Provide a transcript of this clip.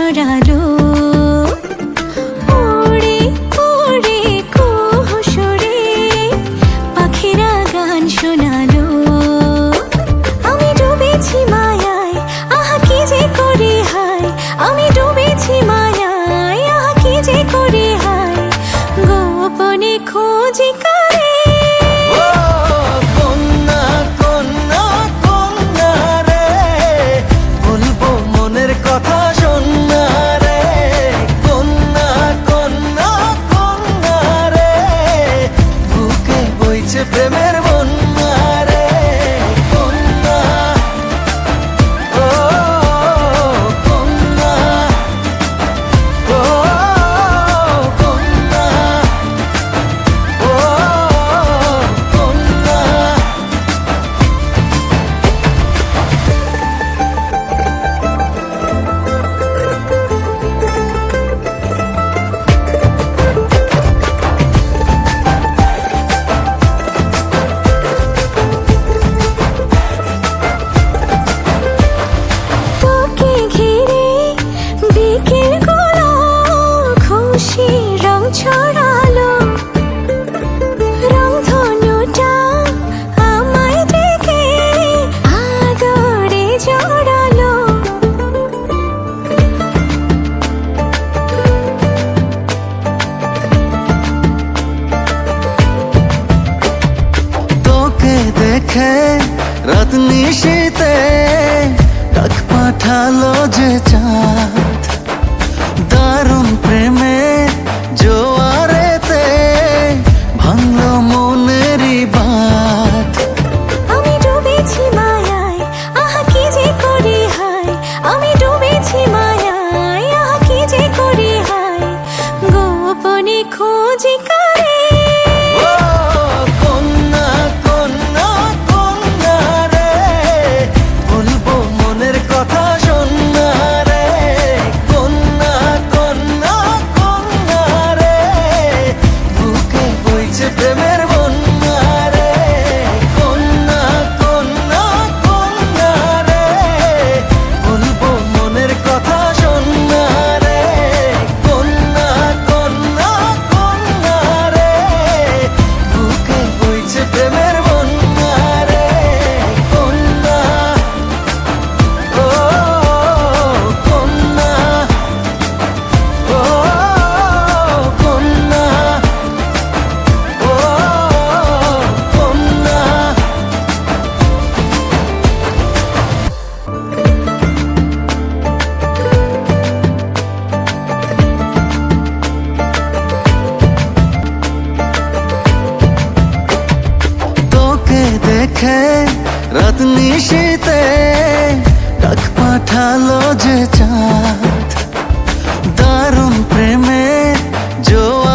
ছড়ালো, ওরে ওরে কুহু সুরে পাখিরা গান শোনালো। আমি ডুবেছি মায়ায়, আহা কি যে করি হায়, আমি ডুবেছি মায়ায়, আহা কি যে করি হায়, গোপনে খোঁজি করে। কথা শোনা রে কন্যা, কন্যা, কন্যা রে, বুকে বইছে প্রেমের বন্যা রে কন্যা। ও কন্যা, ও কন্যা, ও কন্যা। তোকে ঘিরে বিকেলগুলো খুশি রং ছড়ালো, রংধনুটা আমায় ডেকে আদরে জড়ালো। তোকে দেখে রাত নিশীতে ডাক পাঠালো যে চাঁদ, দারুণ প্রেমে জোয়ারেতে ভাঙলো মনেরই বাঁধ। আমি ডুবেছি মায়ায়, আহা কি যে করি হায়, আমি ডুবেছি মায়ায়, আহা কি যে করি হায়, গোপনে খোঁজি করে। ও কন্যা, কন্যা, কন্যা রে, বলবো মনের কথা শোনা রে কন্যা, কন্যা, কন্যা রে, বুকে বইছে প্রেমের বন্যা রে কন্যা, কন্যা, কন্যা রে, বলবো মনের কথা শোনা রে কন্যা, কন্যা, কন্যা রে, বুকে বইছে প্রেমের বন্যা রে কন্যা। ও কন্যা, ও কন্যা, ও কন্যা। তোকে দেখে রাত নিশীতে ডাক পাঠালো যে চাঁদ, দারুণ প্রেমে জোয়ার